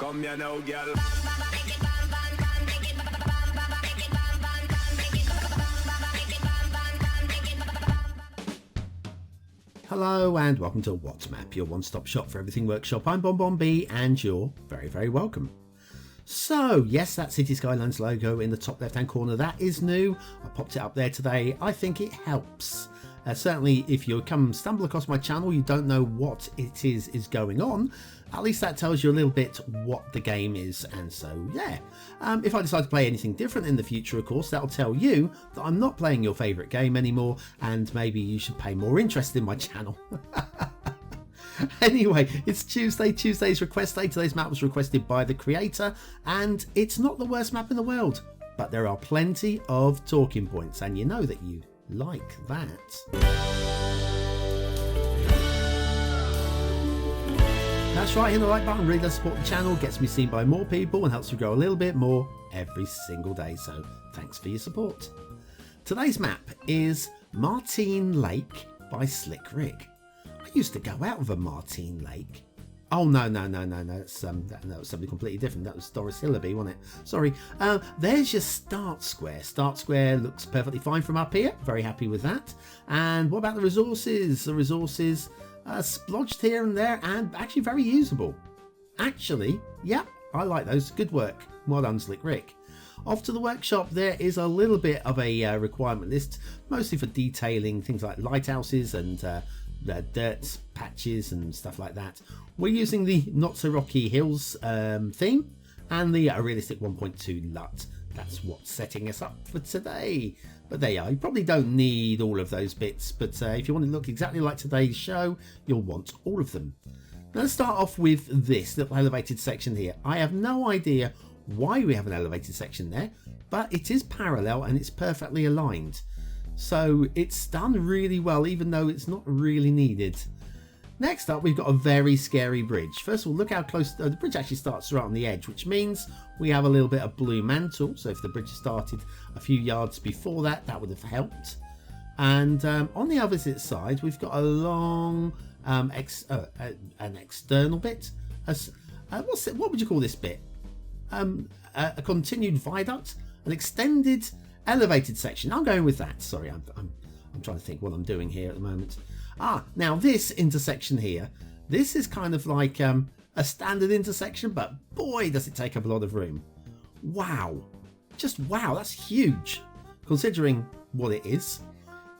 Come here now, girl. Hello and welcome to WhatsMap, your one-stop shop for everything workshop. I'm BonBonB and you're very, very welcome. So yes, that Cities Skylines logo in the top left-hand corner, that is new. I popped it up there today. I think it helps. Certainly if you stumble across my channel, you don't know what it is going on, at least that tells you a little bit what the game is. And so yeah, if I decide to play anything different in the future, of course, that'll tell you that I'm not playing your favorite game anymore, and maybe you should pay more interest in my channel. Anyway, it's Tuesday. Tuesday's request day. Today's map was requested by the creator, and it's not the worst map in the world, but there are plenty of talking points, and you know that you like that. That's right, hit the like button, really does support the channel, gets me seen by more people and helps me grow a little bit more every single day, so thanks for your support. Today's map is Martine Lake by Slick Rick. I used to go out of a Martine Lake. Oh no, that's that was something completely different. That was Doris Hillaby, wasn't it? Sorry. There's your start square. Start square looks perfectly fine from up here. Very happy with that. And what about the resources? The resources splodged here and there and actually very usable. Actually, yeah, I like those. Good work. Well done, Slick Rick. Off to the workshop, there is a little bit of a requirement list, mostly for detailing things like lighthouses and dirt patches and stuff like that. We're using the Not So Rocky Hills theme and the realistic 1.2 LUT. That's what's setting us up for today. But there you are. You probably don't need all of those bits, but if you want to look exactly like today's show, you'll want all of them. Now let's start off with this little elevated section here. I have no idea why we have an elevated section there, but it is parallel and it's perfectly aligned. So it's done really well, even though it's not really needed. Next up, we've got a very scary bridge. First of all, look how close the bridge actually starts right on the edge, which means we have a little bit of blue mantle. So if the bridge started a few yards before that, that would have helped. And on the opposite side, we've got a long an external bit. What would you call this bit? A continued viaduct, an extended elevated section. I'm going with that. Sorry, I'm trying to think what I'm doing here at the moment. Now this intersection here, this is kind of like a standard intersection, but boy does it take up a lot of room. Wow, just wow, that's huge considering what it is.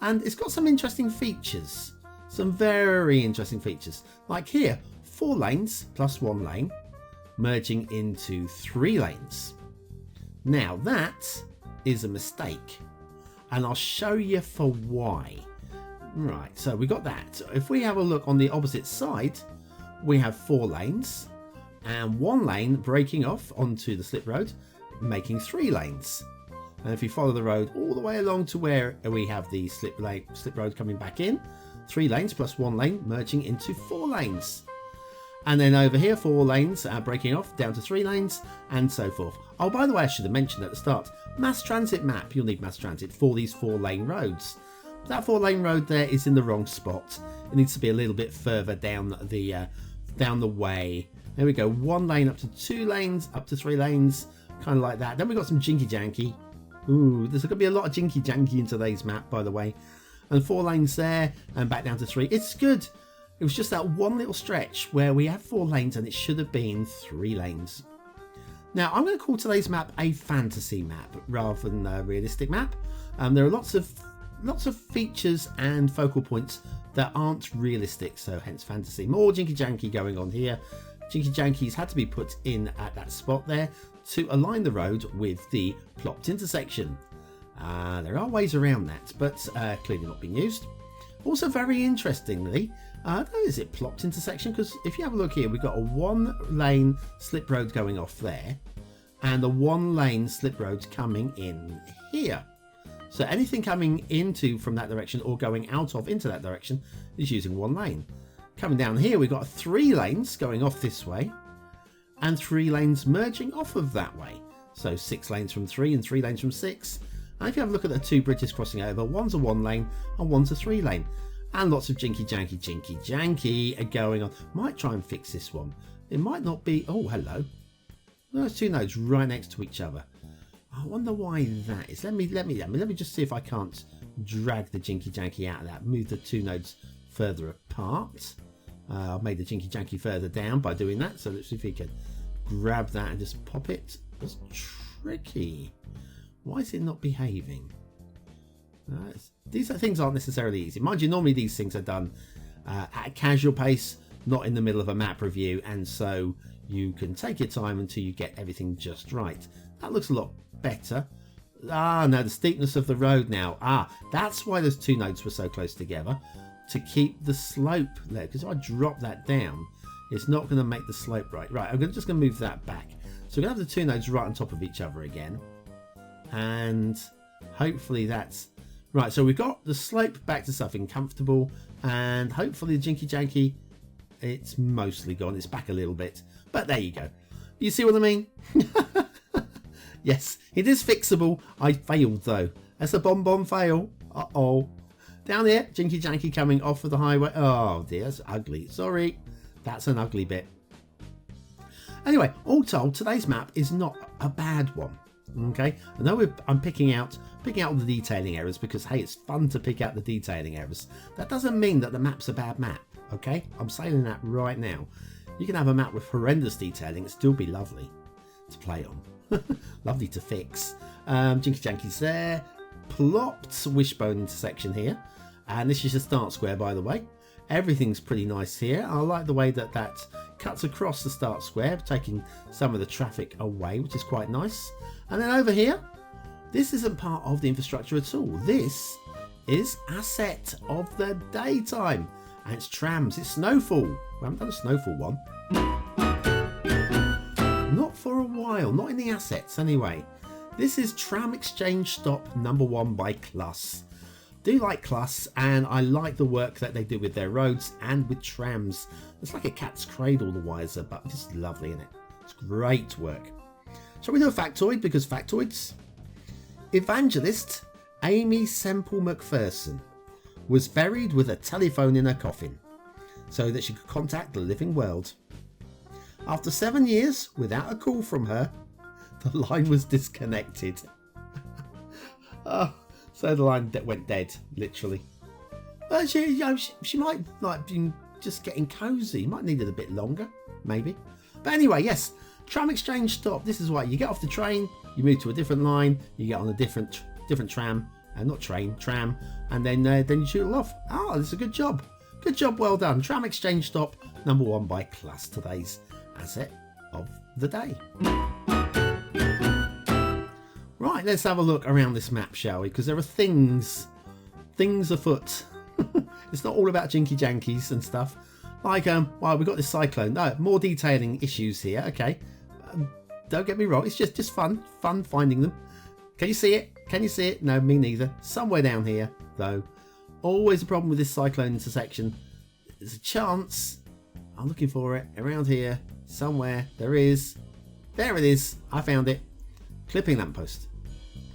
And it's got some interesting features, some very interesting features, like here, 4 lanes plus 1 lane merging into 3 lanes. Now that is a mistake, and I'll show you for why. Right, so we got that. If we have a look on the opposite side, we have 4 lanes and 1 lane breaking off onto the slip road, making 3 lanes. And if you follow the road all the way along to where we have the slip road coming back in, 3 lanes plus 1 lane merging into 4 lanes. And then over here, 4 lanes breaking off down to 3 lanes and so forth. Oh, by the way, I should have mentioned at the start, mass transit map. You'll need mass transit for these 4-lane roads. That 4-lane road there is in the wrong spot. It needs to be a little bit further down the way. There we go. 1 lane up to 2 lanes, up to 3 lanes, kind of like that. Then we've got some jinky janky. Ooh, there's going to be a lot of jinky janky in today's map, by the way. And 4 lanes there and back down to 3. It's good. It was just that one little stretch where we have 4 lanes and it should have been 3 lanes. Now I'm going to call today's map a fantasy map rather than a realistic map. There are lots of features and focal points that aren't realistic, so hence fantasy. More jinky janky going on here. Jinky jankies had to be put in at that spot there to align the road with the plopped intersection. There are ways around that, but clearly not being used. Also, very interestingly, is it plopped intersection? Because if you have a look here, we've got a 1-lane slip road going off there and a 1-lane slip road coming in here. So anything coming into from that direction or going out of into that direction is using 1 lane. Coming down here, we've got 3 lanes going off this way and 3 lanes merging off of that way. So 6 lanes from 3 and 3 lanes from 6. And if you have a look at the 2 bridges crossing over, one's a 1 lane and one's a 3 lane. And lots of jinky janky are going on. Might try and fix this one. It might not be... Oh, hello. Those two nodes right next to each other. I wonder why that is. Let me just see if I can't drag the jinky janky out of that. Move the two nodes further apart. I've made the jinky janky further down by doing that. So let's see if we can grab that and just pop it. That's tricky. Why is it not behaving? These things aren't necessarily easy. Mind you, normally these things are done at a casual pace, not in the middle of a map review, and so you can take your time until you get everything just right. That looks a lot better. No, the steepness of the road now. That's why those two nodes were so close together, to keep the slope there, because if I drop that down, it's not going to make the slope right. I'm just going to move that back. So we're going to have the two nodes right on top of each other again, and hopefully that's right. So we've got the slope back to something comfortable, and hopefully the jinky janky, it's mostly gone. It's back a little bit, but there you go. You see what I mean? Yes, it is fixable. I failed though. That's a BonBonB fail. Uh-oh. Down here, jinky janky coming off of the highway. Oh dear, that's ugly. Sorry, that's an ugly bit. Anyway, all told, today's map is not a bad one. Okay, I know I'm picking out all the detailing errors because hey, it's fun to pick out the detailing errors. That doesn't mean that the map's a bad map. Okay, I'm saying that right now. You can have a map with horrendous detailing, it still be lovely to play on. Lovely to fix. Jinky janky's there. Plopped wishbone intersection here, and this is a start square, by the way. Everything's pretty nice here. I like the way that cuts across the start square, taking some of the traffic away, which is quite nice. And then over here, this isn't part of the infrastructure at all. This is asset of the daytime, and it's trams. It's snowfall. We haven't done a snowfall one. Not for a while, not in the assets anyway. This is Tram Exchange Stop #1 by Cluss. Do like Cluss, and I like the work that they do with their roads and with trams. It's like a cat's cradle, the wiser, but it's lovely, isn't it? It's great work. Shall we do a factoid? Because factoids. Evangelist Amy Semple McPherson was buried with a telephone in her coffin so that she could contact the living world. After 7 years without a call from her, the line was disconnected. So the line went dead, literally. But she might like been just getting cozy. Might need it a bit longer, maybe. But anyway, yes, Tram Exchange Stop. This is why you get off the train, you move to a different line, you get on a different tram, and not train, tram, and then you shoot it off. This is a good job. Good job, well done. Tram Exchange Stop #1 by Cluss, today's asset of the day. Right, let's have a look around this map, shall we? Because there are things afoot. It's not all about jinky jankies and stuff. Like, well, we've got this cyclone. No, more detailing issues here. Okay, don't get me wrong. It's just fun finding them. Can you see it? Can you see it? No, me neither. Somewhere down here, though. Always a problem with this cyclone intersection. There's a chance. I'm looking for it around here somewhere. There is. There it is. I found it. Clipping lamppost.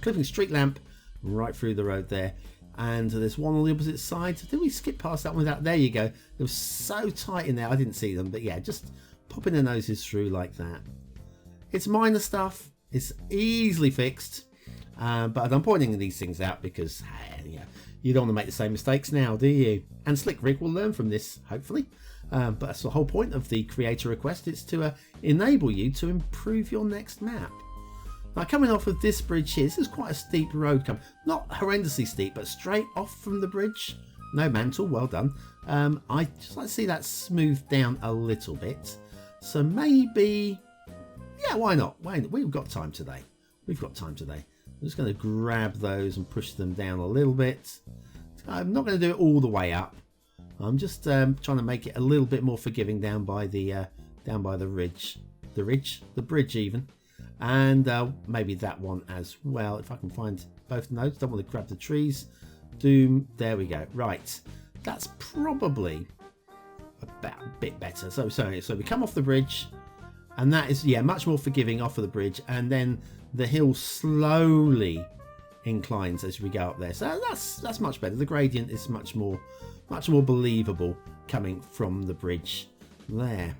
Clipping street lamp right through the road there. And there's one on the opposite side. Did we skip past that one without? There you go. It was so tight in there. I didn't see them. But yeah, just popping their noses through like that. It's minor stuff. It's easily fixed. But I'm pointing these things out because you don't want to make the same mistakes now, do you? And Slick Rig will learn from this, hopefully. But that's the whole point of the creator request. It's to enable you to improve your next map. Now, coming off of this bridge here, this is quite a steep road. Not horrendously steep, but straight off from the bridge. No mantle, well done. I just like to see that smoothed down a little bit. So maybe, yeah, why not? We've got time today. We've got time today. I'm just going to grab those and push them down a little bit. I'm not going to do it all the way up. I'm just trying to make it a little bit more forgiving down by the ridge, the bridge even, and maybe that one as well. If I can find both nodes, don't want to grab the trees. There we go. Right, that's probably a bit better. So we come off the bridge, and that is much more forgiving off of the bridge, and then the hill slowly inclines as we go up there. So that's much better. The gradient is much more believable coming from the bridge there.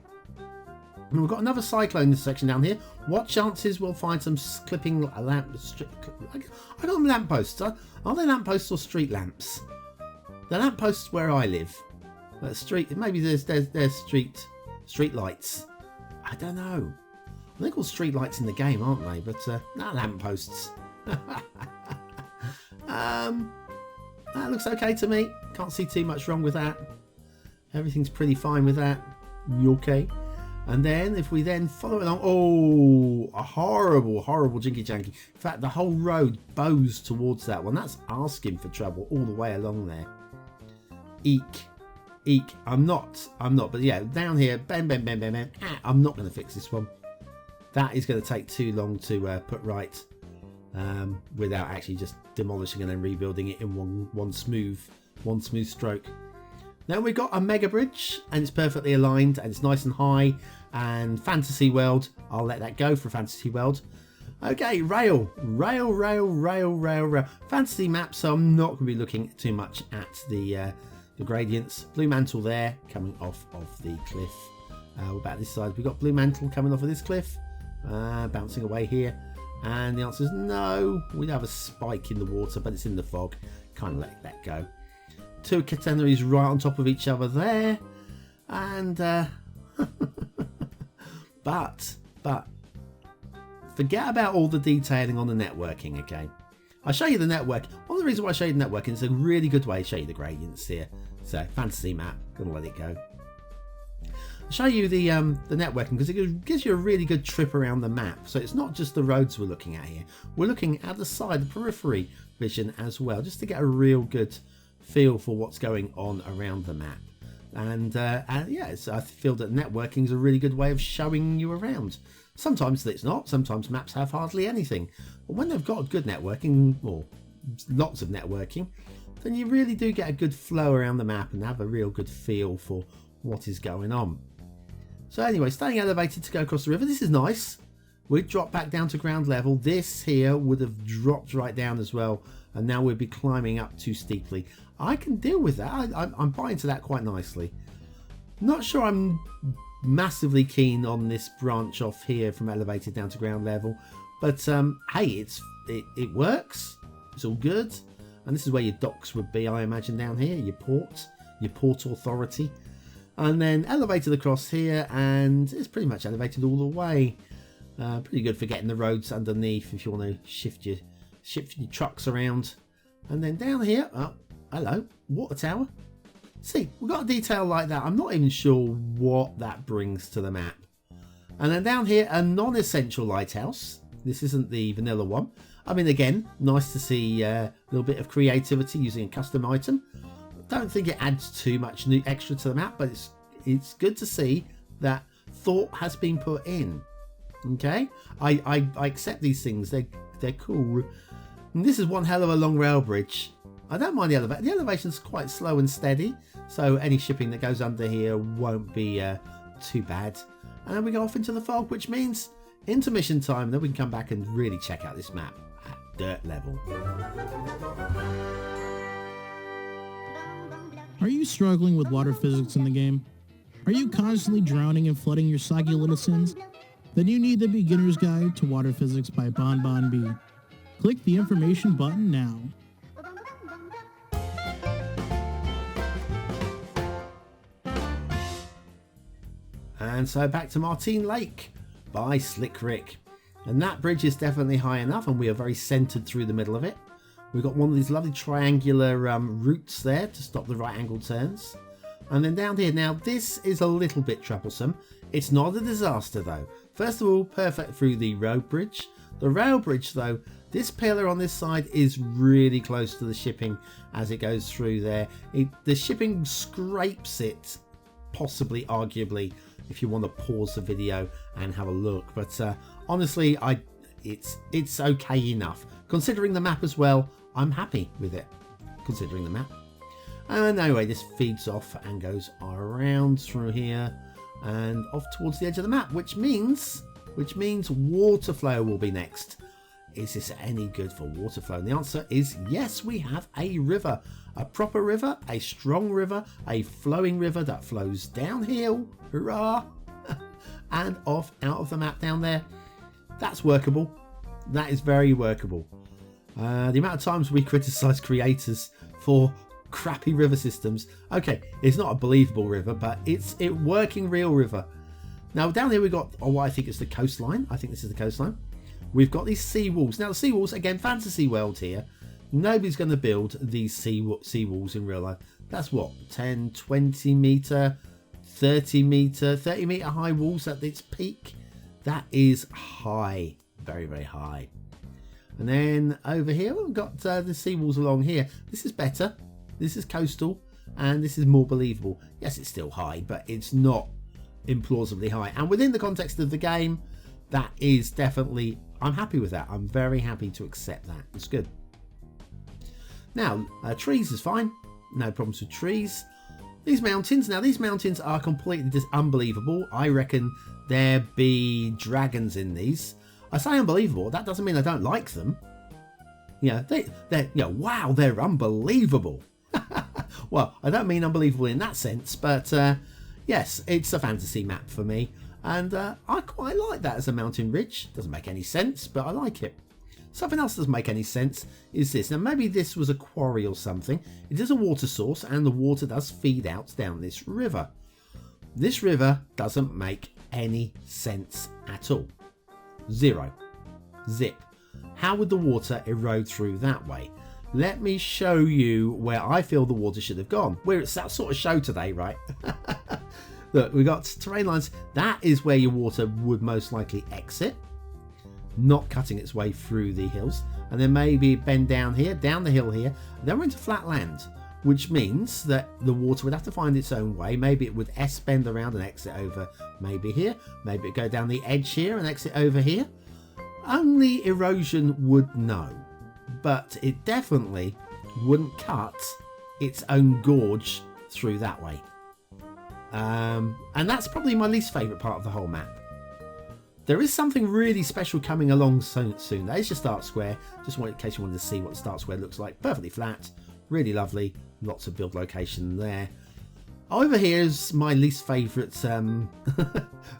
And we've got another cyclone section down here. What chances we'll find some clipping lamp? I got them lampposts. Are they lampposts or street lamps? The lampposts where I live. Street. Maybe there's street lights. I don't know. They're called street lights in the game, aren't they? But not lampposts. That looks okay to me. Can't see too much wrong with that. Everything's pretty fine with that. You okay? And then if we then follow along, oh, a horrible jinky janky. In fact, the whole road bows towards that one. That's asking for trouble all the way along there. Eek. I'm not. But yeah, down here, bam. I'm not going to fix this one. That is going to take too long to put right without actually just demolishing and then rebuilding it in one smooth stroke. Now we've got a mega bridge and it's perfectly aligned and it's nice and high. And Fantasy World, I'll let that go for Fantasy World. Okay, rail. Fantasy map, so I'm not going to be looking too much at the gradients. Blue mantle there, coming off of the cliff. What about this side? We've got blue mantle coming off of this cliff, bouncing away here. And the answer is no. We have a spike in the water, but it's in the fog. Kind of let that go. Two catenaries right on top of each other there. And... But forget about all the detailing on the networking, okay? I'll show you the network. One of the reasons why I show you the networking is a really good way to show you the gradients here. So, fantasy map, gonna let it go. I'll show you the networking because it gives you a really good trip around the map. So it's not just the roads we're looking at here. We're looking at the side, the periphery vision as well, just to get a real good feel for what's going on around the map. And yeah, so I feel that networking is a really good way of showing you around. Sometimes it's not. Sometimes maps have hardly anything. But when they've got good networking, or lots of networking, then you really do get a good flow around the map and have a real good feel for what is going on. So anyway, staying elevated to go across the river. This is nice. We'd drop back down to ground level. This here would have dropped right down as well. And now we'd be climbing up too steeply. I can deal with that. I'm buying to that quite nicely. Not sure I'm massively keen on this branch off here from elevated down to ground level. But hey, it works. It's all good. And this is where your docks would be, I imagine, down here. Your port authority. And then elevated across here. And it's pretty much elevated all the way. Pretty good for getting the roads underneath if you want to shift your trucks around. And then down here, oh, hello, water tower. See, we've got a detail like that. I'm not even sure what that brings to the map. And then down here, a non-essential lighthouse. This isn't the vanilla one. I mean, again, nice to see a little bit of creativity using a custom item. Don't think it adds too much new extra to the map, but it's good to see that thought has been put in. Okay, I accept these things. They're cool. And this is one hell of a long rail bridge. I don't mind the elevation. The elevation's quite slow and steady, so any shipping that goes under here won't be too bad. And then we go off into the fog, which means intermission time. And then we can come back and really check out this map at dirt level. Are you struggling with water physics in the game? Are you constantly drowning and flooding your soggy little sins? Then you need the Beginner's Guide to Water Physics by BonBonB. Click the information button now. And so back to Martine Lake by Slick Rick. And that bridge is definitely high enough, and we are very centered through the middle of it. We've got one of these lovely triangular routes there to stop the right angle turns. And then down here, now this is a little bit troublesome. It's not a disaster though. First of all, perfect through the road bridge. The rail bridge though, this pillar on this side is really close to the shipping as it goes through there. The shipping scrapes it, possibly, arguably, if you want to pause the video and have a look. But honestly, it's okay enough. Considering the map as well, I'm happy with it, considering the map. And anyway, this feeds off and goes around through here and off towards the edge of the map, which means water flow will be next. Is this any good for water flow? And the answer is yes, we have a river, a proper river, a strong river, a flowing river that flows downhill. Hurrah! and off out of the map down there. That's workable. That is very workable. The amount of times we criticize creators for crappy river systems. Okay, it's not a believable river, but it's a working real river. Now down here we've got, oh, I think it's the coastline. I think this is the coastline. We've got these sea walls. Now the sea walls, again, fantasy world here. Nobody's going to build these sea walls in real life. That's what, 10, 20 meter, 30 meter high walls at its peak. That is high, very, very high. And then over here we've got the sea walls along here. This is better. This is coastal, and this is more believable. Yes, it's still high, but it's not implausibly high. And within the context of the game, that is definitely, I'm happy with that. I'm very happy to accept that. It's good. Now, trees is fine. No problems with trees. These mountains, now these mountains are completely just unbelievable. I reckon there be dragons in these. I say unbelievable. That doesn't mean I don't like them. Yeah, they're wow, they're unbelievable. Well, I don't mean unbelievable in that sense, but yes, it's a fantasy map for me, and I quite like that as a mountain ridge. Doesn't make any sense, but I like it. Something else that doesn't make any sense is this. Now, maybe this was a quarry or something. It is a water source, and the water does feed out down this river. This river doesn't make any sense at all. Zero. Zip. How would the water erode through that way? Let me show you where I feel the water should have gone. It's that sort of show today, right? Look, we've got terrain lines. That is where your water would most likely exit, not cutting its way through the hills. And then maybe bend down here, down the hill here. Then we're into flat land, which means that the water would have to find its own way. Maybe it would S-bend around and exit over maybe here. Maybe it go down the edge here and exit over here. Only erosion would know. But it definitely wouldn't cut its own gorge through that way. And that's probably my least favourite part of the whole map. There is something really special coming along soon. That is your start square. Just in case you wanted to see what the start square looks like. Perfectly flat. Really lovely. Lots of build location there. Over here is my least favourite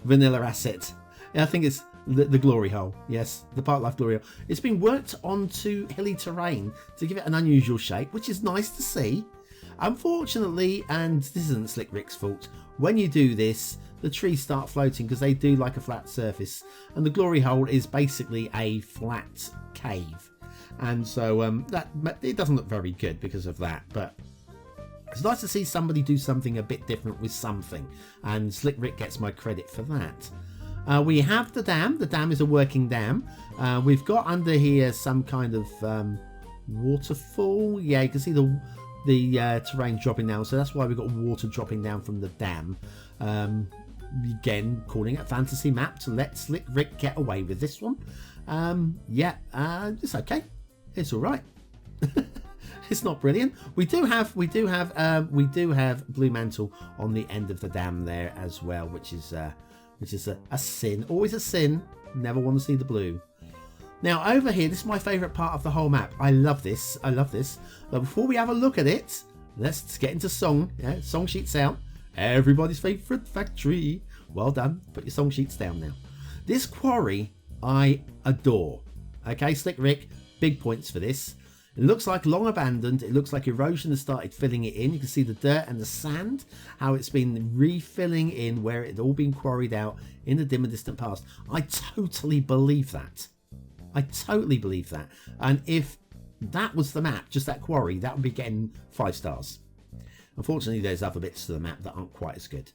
vanilla asset. I think it's the glory hole. Yes, the park life glory hole. It's been worked onto hilly terrain to give it an unusual shape, which is nice to see. Unfortunately, and this isn't Slick Rick's fault, when you do this, the trees start floating because they do like a flat surface, and the glory hole is basically a flat cave, and so that it doesn't look very good because of that. But it's nice to see somebody do something a bit different with something, and Slick Rick gets my credit for that. We have the dam. The dam is a working dam. We've got under here some kind of waterfall. Yeah, you can see the terrain dropping down, so that's why we've got water dropping down from the dam. Again, calling it a fantasy map to let Slick Rick get away with this one. It's okay. It's all right. It's not brilliant. We do have blue mantle on the end of the dam there as well, which is a sin. Always a sin. Never want to see the blue. Now over here, this is my favourite part of the whole map. I love this. But before we have a look at it, let's get into song. Yeah, song sheets out. Everybody's favourite factory. Well done. Put your song sheets down now. This quarry I adore. Okay, Slick Rick, big points for this. It looks like long abandoned. It looks like erosion has started filling it in. You can see the dirt and the sand, how it's been refilling in where it had all been quarried out in the dim and distant past. I totally believe that. And if that was the map, just that quarry, that would be getting 5 stars. Unfortunately, there's other bits to the map that aren't quite as good.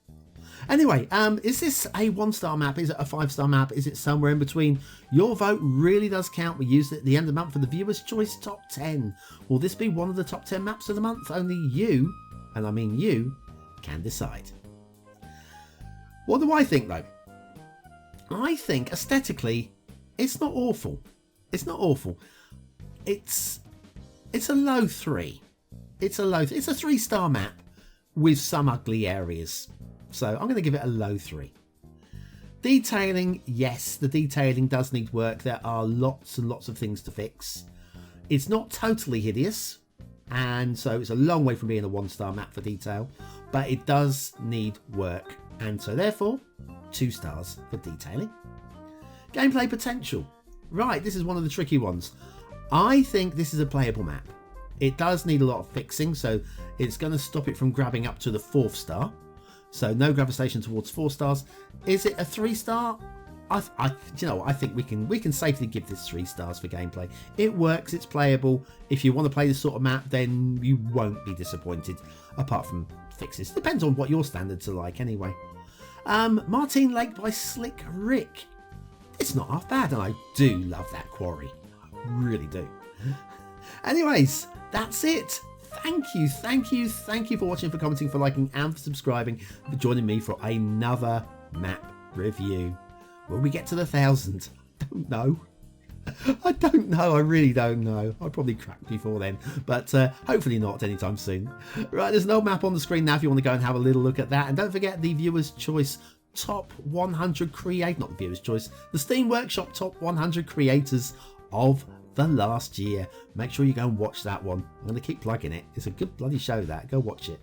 Anyway, is this a 1-star map? Is it a 5-star map? Is it somewhere in between? Your vote really does count. We use it at the end of the month for the Viewer's Choice Top 10. Will this be one of the top 10 maps of the month? Only you, and I mean you, can decide. What do I think, though? I think, aesthetically, it's not awful. It's not awful. It's a low 3. It's a 3-star map with some ugly areas. So I'm going to give it a low 3. Detailing, yes, the detailing does need work. There are lots and lots of things to fix. It's not totally hideous, and so it's a long way from being a 1-star map for detail. but it does need work, and so therefore 2 stars for detailing. Gameplay potential. Right, this is one of the tricky ones. I think this is a playable map. It does need a lot of fixing, so it's going to stop it from grabbing up to the 4th star. So no gravitation towards 4 stars. Is it a 3 star? I think we can safely give this 3 stars for gameplay. It works, it's playable. If you want to play this sort of map, then you won't be disappointed, apart from fixes. Depends on what your standards are like anyway. Martine Lake by Slick Rick. It's not half bad, and I do love that quarry. I really do. Anyways, that's it. Thank you for watching, for commenting, for liking, and for subscribing, for joining me for another map review. Will we get to the 1,000? I don't know. I don't know. I really don't know. I'll probably crack before then, but hopefully not anytime soon. Right, there's an old map on the screen now if you want to go and have a little look at that. And don't forget the Viewer's Choice Top 100 Create, not the Viewer's Choice, the Steam Workshop Top 100 Creators of the last year. Make sure you go and watch that one. I'm going to keep plugging it. It's a good bloody show, that. Go watch it.